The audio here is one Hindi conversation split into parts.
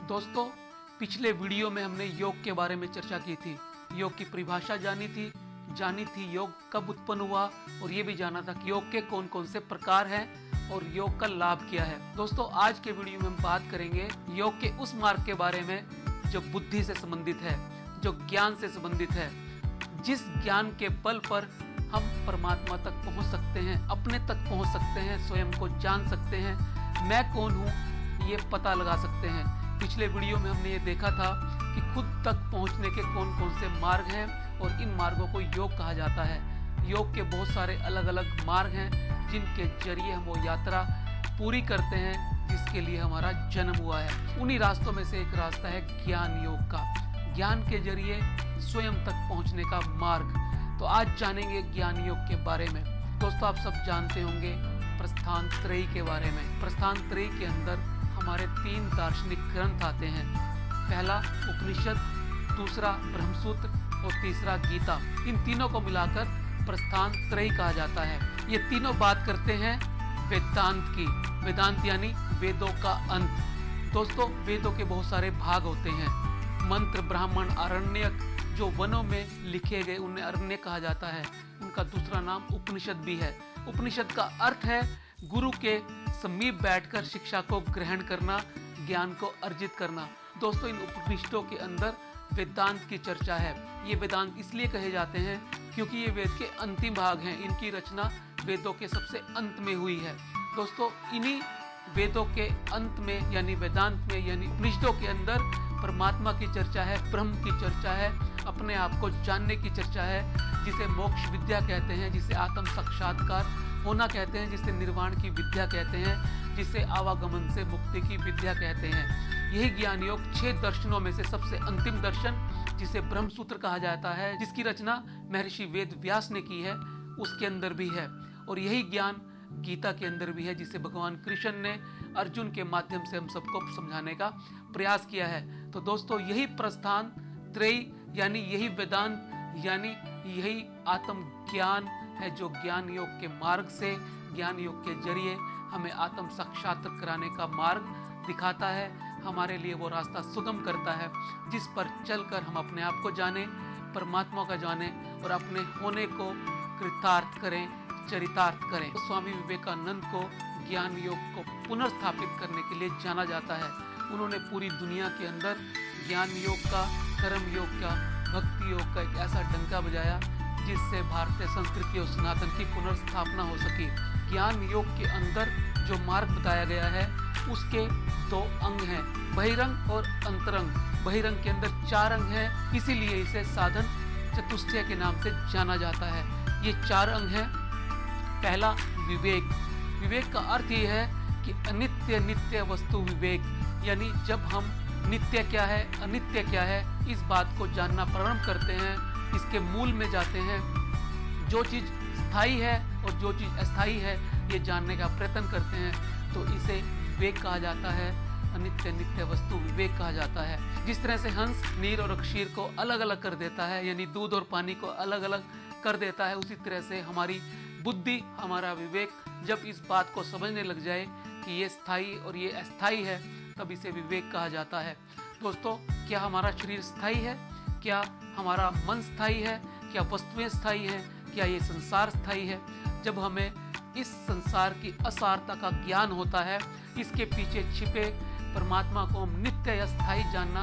दोस्तों, पिछले वीडियो में हमने योग के बारे में चर्चा की थी। योग की परिभाषा जानी थी योग कब उत्पन्न हुआ, और ये भी जाना था कि योग के कौन कौन से प्रकार हैं और योग का लाभ क्या है। दोस्तों, आज के वीडियो में हम बात करेंगे योग के उस मार्ग के बारे में जो बुद्धि से संबंधित है, जो ज्ञान से संबंधित है, जिस ज्ञान के बल पर हम परमात्मा तक पहुंच सकते हैं, अपने तक पहुंच सकते हैं, स्वयं को जान सकते हैं, मैं कौन हूं ये पता लगा सकते हैं। पिछले वीडियो में हमने ये देखा था कि खुद तक पहुंचने के कौन कौन से मार्ग हैं, और इन मार्गों को योग कहा जाता है। योग के बहुत सारे अलग अलग मार्ग हैं जिनके जरिए हम वो यात्रा पूरी करते हैं जिसके लिए हमारा जन्म हुआ है। उन्हीं रास्तों में से एक रास्ता है ज्ञान योग का, ज्ञान के जरिए स्वयं तक पहुंचने का मार्ग। तो आज जानेंगे ज्ञान योग के बारे में। दोस्तों, आप सब जानते होंगे प्रस्थान त्रयी के बारे में। प्रस्थान त्रयी के अंदर हमारे 3 दार्शनिक ग्रंथ आते हैं। पहला उपनिषद, दूसरा ब्रह्मसूत्र और तीसरा गीता। इन तीनों को मिलाकर प्रस्थान त्रयी कहा जाता है। ये तीनों बात करते हैं वेदांत की। वेदांत यानी वेदों का अंत। दोस्तों, वेदों के बहुत सारे भाग होते हैं। मंत्र, ब्राह्मण, आरण्यक, जो वनों में लिखे गए उन्हें अरण्य कहा जाता है। उनका दूसरा नाम उपनिषद भी है। उपनिषद का अर्थ है गुरु के समीप बैठकर शिक्षा को ग्रहण करना, ज्ञान को अर्जित करना। दोस्तों, इन उपनिषदों के अंदर वेदांत की चर्चा है। ये वेदांत इसलिए कहे जाते हैं क्योंकि ये वेद के अंतिम भाग हैं। इनकी रचना वेदों के सबसे अंत में हुई है। दोस्तों, इन्हीं वेदों के अंत में यानी वेदांत में यानी उपनिषदों के अंदर परमात्मा की चर्चा है, ब्रह्म की चर्चा है, अपने आप को जानने की चर्चा है, जिसे मोक्ष विद्या कहते हैं, जिसे आत्म साक्षात्कार होना कहते हैं, जिसे निर्वाण की विद्या कहते हैं, जिसे आवागमन से मुक्ति की विद्या कहते हैं। यही ज्ञान योग 6 दर्शनों में से सबसे अंतिम दर्शन, जिसे ब्रह्मसूत्र कहा जाता है, जिसकी रचना महर्षि वेद व्यास ने की है, उसके अंदर भी है। और यही ज्ञान गीता के अंदर भी है, जिसे भगवान कृष्ण ने अर्जुन के माध्यम से हम सबको समझाने का प्रयास किया है। तो दोस्तों, यही प्रस्थान त्रयी यानी यही वेदांत यानी यही आत्म ज्ञान है, जो ज्ञान योग के मार्ग से, ज्ञान योग के जरिए हमें आत्म साक्षात्कार कराने का मार्ग दिखाता है, हमारे लिए वो रास्ता सुगम करता है, जिस पर चलकर हम अपने आप को जाने, परमात्मा का जाने और अपने होने को कृतार्थ करें, चरितार्थ करें। तो स्वामी विवेकानंद को ज्ञान योग को पुनर्स्थापित करने के लिए जाना जाता है। उन्होंने पूरी दुनिया के अंदर ज्ञान योग का, कर्म योग का, भक्ति योग का एक ऐसा डंका बजाया जिससे भारतीय संस्कृति और सनातन की पुनर्स्थापना हो सकी। ज्ञान योग के अंदर जो मार्ग बताया गया है उसके 2 अंग हैं, बहिरंग और अंतरंग। बहिरंग के अंदर 4 अंग हैं, इसीलिए इसे साधन चतुष्टय के नाम से जाना जाता है। ये 4 अंग हैं। पहला विवेक। विवेक का अर्थ ये है कि अनित्य नित्य वस्तु विवेक, यानी जब हम नित्य क्या है, अनित्य क्या है, इस बात को जानना प्रारंभ करते हैं, इसके मूल में जाते हैं, जो चीज़ स्थायी है और जो चीज़ अस्थायी है ये जानने का प्रयत्न करते हैं, तो इसे विवेक कहा जाता है। अनित्य नित्य वस्तु विवेक कहा जाता है। जिस तरह से हंस नीर और क्षीर को अलग अलग कर देता है, यानी दूध और पानी को अलग अलग कर देता है, उसी तरह से हमारी बुद्धि, हमारा विवेक जब इस बात को समझने लग जाए कि ये स्थायी और ये अस्थायी है, तब इसे विवेक कहा जाता है। दोस्तों, क्या हमारा शरीर स्थायी है? क्या हमारा मन स्थायी है? क्या वस्तुएं स्थायी हैं? क्या ये संसार स्थायी है? जब हमें इस संसार की असारता का ज्ञान होता है, इसके पीछे छिपे परमात्मा को हम नित्य या स्थायी जानना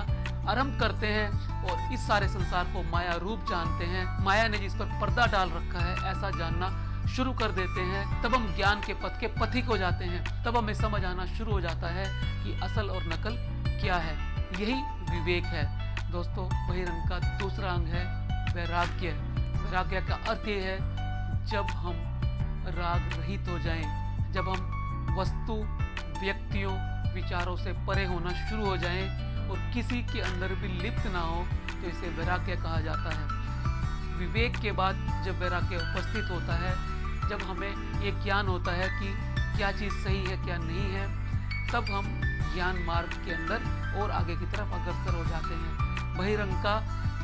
आरंभ करते हैं और इस सारे संसार को माया रूप जानते हैं, माया ने जिस पर पर्दा डाल रखा है ऐसा जानना शुरू कर देते हैं, तब हम ज्ञान के पथ के पथिक हो जाते हैं। तब हमें समझ आना शुरू हो जाता है कि असल और नकल क्या है। यही विवेक है। दोस्तों, बहिरंग का दूसरा अंग है वैराग्य। वैराग्य का अर्थ ये है जब हम राग रहित हो जाएं, जब हम वस्तु, व्यक्तियों, विचारों से परे होना शुरू हो जाएं और किसी के अंदर भी लिप्त ना हो, तो इसे वैराग्य कहा जाता है। विवेक के बाद जब वैराग्य उपस्थित होता है, जब हमें ये ज्ञान होता है कि क्या चीज़ सही है क्या नहीं है, तब हम ज्ञान मार्ग के अंदर और आगे की तरफ अग्रसर हो जाते हैं। बहिरंग का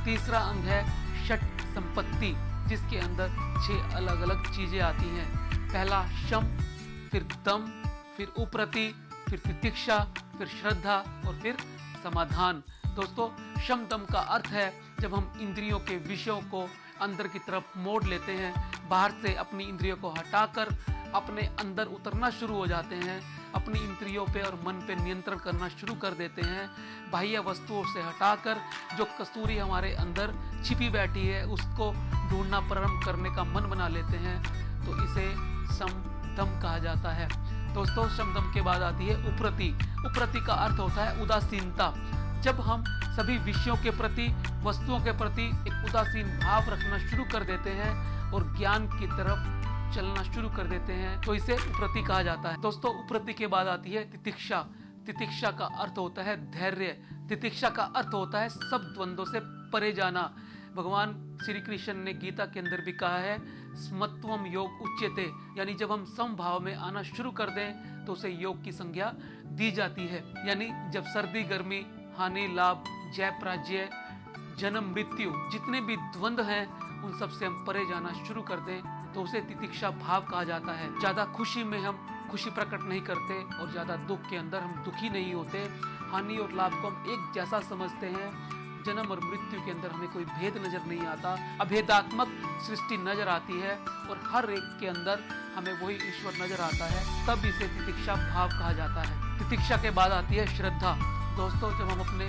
तीसरा अंग है षट संपत्ति, जिसके अंदर 6 अलग अलग चीज़ें आती हैं। पहला शम, फिर दम, फिर उप्रति, फिर तितिक्षा, फिर श्रद्धा और फिर समाधान। दोस्तों, शम दम का अर्थ है जब हम इंद्रियों के विषयों को अंदर की तरफ मोड़ लेते हैं, बाहर से अपनी इंद्रियों को हटाकर अपने अंदर उतरना शुरू हो जाते हैं, अपनी इंद्रियों पे और मन पे नियंत्रण करना शुरू कर देते हैं, बाह्य वस्तुओं से हटाकर जो कसूरी हमारे अंदर छिपी बैठी है उसको ढूंढना प्रारंभ करने का मन बना लेते हैं, तो इसे शम दम कहा जाता है। दोस्तों, शम दम के बाद आती है उपरति। उपरति का अर्थ होता है उदासीनता। जब हम सभी विषयों के प्रति, वस्तुओं के प्रति एक उदासीन भाव रखना शुरू कर देते हैं और ज्ञान की तरफ चलना शुरू कर देते हैं, तो इसे उपरति कहा जाता है। दोस्तों, उपरति के बाद आती है तितिक्षा। तितिक्षा का अर्थ होता है धैर्य। तितिक्षा का अर्थ होता है सब द्वंद्वों से परे जाना। भगवान श्री कृष्ण ने गीता के अंदर भी कहा है, समत्वम योग उच्यते, यानी जब हम समभाव में आना शुरू कर दें तो उसे योग की संज्ञा दी जाती है। यानी जब सर्दी गर्मी, हानि लाभ, जय पराजय, जन्म मृत्यु, जितने भी द्वंद्व हैं उन सब से हम परे जाना शुरू कर दें तो उसे तितिक्षा भाव कहा जाता है। ज्यादा खुशी में हम खुशी प्रकट नहीं करते और ज्यादा दुख के अंदर हम दुखी नहीं होते। हानि और लाभ को हम एक जैसा समझते हैं। जन्म और मृत्यु के अंदर हमें कोई भेद नजर नहीं आता। अभेदात्मक सृष्टि नजर आती है और हर एक के अंदर हमें वही ईश्वर नजर आता है, तब इसे तितिक्षा भाव कहा जाता है। तितिक्षा के बाद आती है श्रद्धा। दोस्तों, जब हम अपने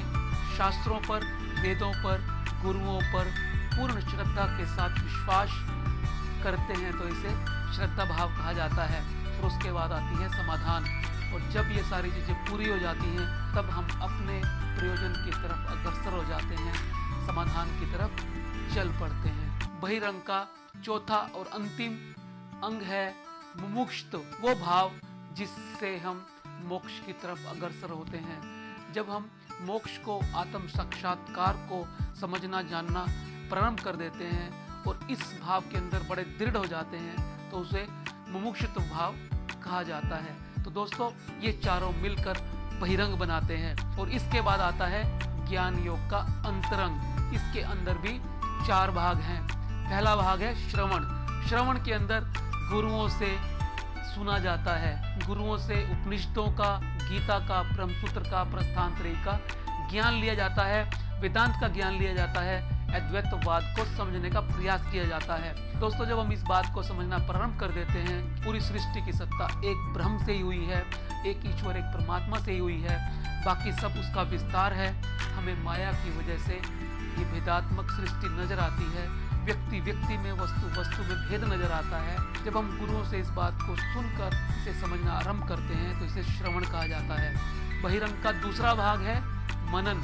शास्त्रों पर, वेदों पर, गुरुओं पर पूर्ण श्रद्धा के साथ विश्वास करते हैं तो इसे श्रद्धा भाव कहा जाता है। फिर उसके बाद आती है समाधान, और जब ये सारी चीज़ें पूरी हो जाती हैं तब हम अपने प्रयोजन की तरफ अग्रसर हो जाते हैं, समाधान की तरफ चल पड़ते हैं। बहिरंग का चौथा और अंतिम अंग है मुमुक्षुत्व, वो भाव जिससे हम मोक्ष की तरफ अग्रसर होते हैं। जब हम मोक्ष को, आत्म साक्षात्कार को समझना जानना प्रारंभ कर देते हैं और इस भाव के अंदर बड़े दृढ़ हो जाते हैं तो उसे मुमुक्षुत्व भाव कहा जाता है। तो दोस्तों, ये चारों मिलकर बहिरंग बनाते हैं। और इसके बाद आता है ज्ञान योग का अंतरंग। इसके अंदर भी 4 भाग हैं। पहला भाग है श्रवण। श्रवण के अंदर गुरुओं से सुना जाता है, गुरुओं से उपनिषदों का, गीता का, ब्रह्मसूत्र का, प्रस्थानत्रयी का ज्ञान लिया जाता है, वेदांत का ज्ञान लिया जाता है, अद्वैतवाद को समझने का प्रयास किया जाता है। दोस्तों, जब हम इस बात को समझना प्रारंभ कर देते हैं, पूरी सृष्टि की सत्ता एक ब्रह्म से ही हुई है, एक ईश्वर, एक परमात्मा से ही हुई है, बाकी सब उसका विस्तार है। हमें माया की वजह से ये भेदात्मक सृष्टि नजर आती है, व्यक्ति व्यक्ति में, वस्तु वस्तु में भेद नजर आता है। जब हम गुरुओं से इस बात को सुनकर इसे समझना आरंभ करते हैं तो इसे श्रवण कहा जाता है। बहिरंग का दूसरा भाग है मनन।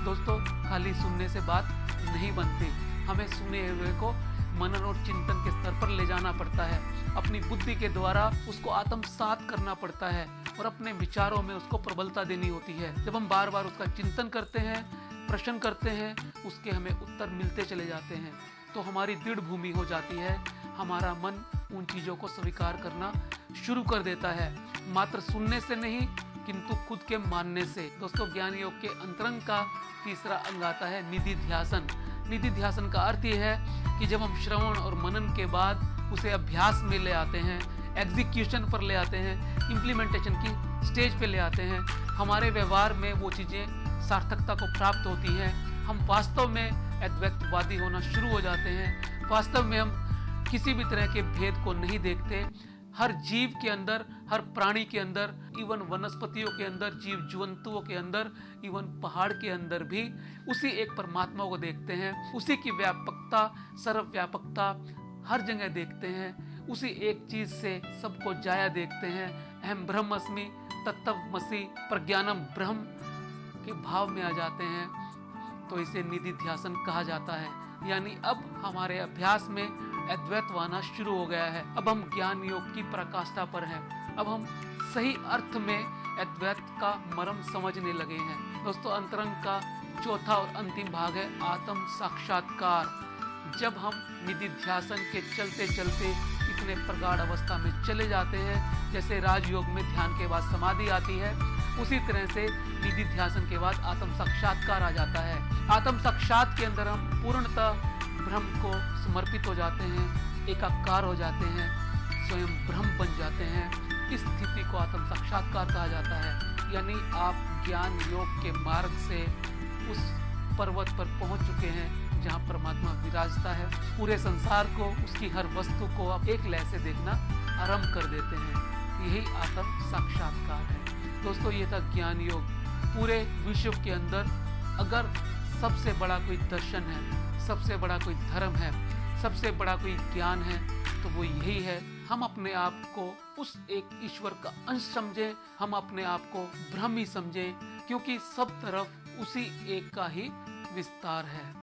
दोस्तों, खाली सुनने से बात नहीं बनती, हमें सुने हुए को मनन और चिंतन के स्तर पर ले जाना पड़ता है। अपनी बुद्धि के द्वारा उसको आत्मसात करना पड़ता है और अपने विचारों में उसको प्रबलता देनी होती है। जब हम बार बार उसका चिंतन करते हैं, प्रश्न करते हैं, उसके हमें उत्तर मिलते चले जाते हैं तो हमारी दृढ़ भूमि हो जाती है। हमारा मन उन चीज़ों को स्वीकार करना शुरू कर देता है, मात्र सुनने से नहीं किंतु खुद के मानने से। दोस्तों, ज्ञान योग के अंतरंग का तीसरा अंग आता है निधि ध्यासन। निधि ध्यासन का अर्थ यह है कि जब हम श्रवण और मनन के बाद उसे अभ्यास में ले आते हैं, एग्जीक्यूशन पर ले आते हैं, इम्प्लीमेंटेशन की स्टेज पे ले आते हैं, हमारे व्यवहार में वो चीज़ें सार्थकता को प्राप्त होती हैं। हम वास्तव में अद्वैतवादी होना शुरू हो जाते हैं। वास्तव में हम किसी भी तरह के भेद को नहीं देखते। हर जीव के अंदर, हर प्राणी के अंदर, इवन वनस्पतियों के अंदर, जीव जंतुओं के अंदर, इवन पहाड़ के अंदर भी उसी एक परमात्मा को देखते हैं। उसी की व्यापकता, सर्वव्यापकता हर जगह देखते हैं। उसी एक चीज से सबको जाया देखते हैं। अहम ब्रह्मस्मि तत्त्वमसि प्रज्ञानम ब्रह्म के भाव में आ जाते हैं तो इसे निधि ध्यासन कहा जाता है। यानी अब हमारे अभ्यास में अद्वैत आना शुरू हो गया है। अब हम ज्ञान योग की पराकाष्ठा पर हैं। अब हम सही अर्थ में अद्वैत का मर्म समझने लगे हैं। दोस्तों, अंतरंग का चौथा और अंतिम भाग है आत्म साक्षात्कार। जब हम निधि ध्यासन के चलते चलते इतने प्रगाढ़ अवस्था में चले जाते हैं, जैसे राजयोग में ध्यान के बाद समाधि आती है, उसी तरह से निधि ध्यासन के बाद आत्म साक्षात्कार आ जाता है। आत्म साक्षात के अंदर हम पूर्णतः ब्रह्म को समर्पित हो जाते हैं, एकाकार हो जाते हैं, स्वयं ब्रह्म बन जाते हैं। इस स्थिति को आत्म साक्षात्कार कहा जाता है। यानी आप ज्ञान योग के मार्ग से उस पर्वत पर पहुंच चुके हैं जहां परमात्मा विराजता है। पूरे संसार को, उसकी हर वस्तु को आप एक लय से देखना आरंभ कर देते हैं। यही आत्म साक्षात्कार है। दोस्तों, ये था ज्ञान योग। पूरे विश्व के अंदर अगर सबसे बड़ा कोई दर्शन है, सबसे बड़ा कोई धर्म है, सबसे बड़ा कोई ज्ञान है, तो वो यही है, हम अपने आप को उस एक ईश्वर का अंश समझें, हम अपने आप को ब्रह्म ही समझें, क्योंकि सब तरफ उसी एक का ही विस्तार है।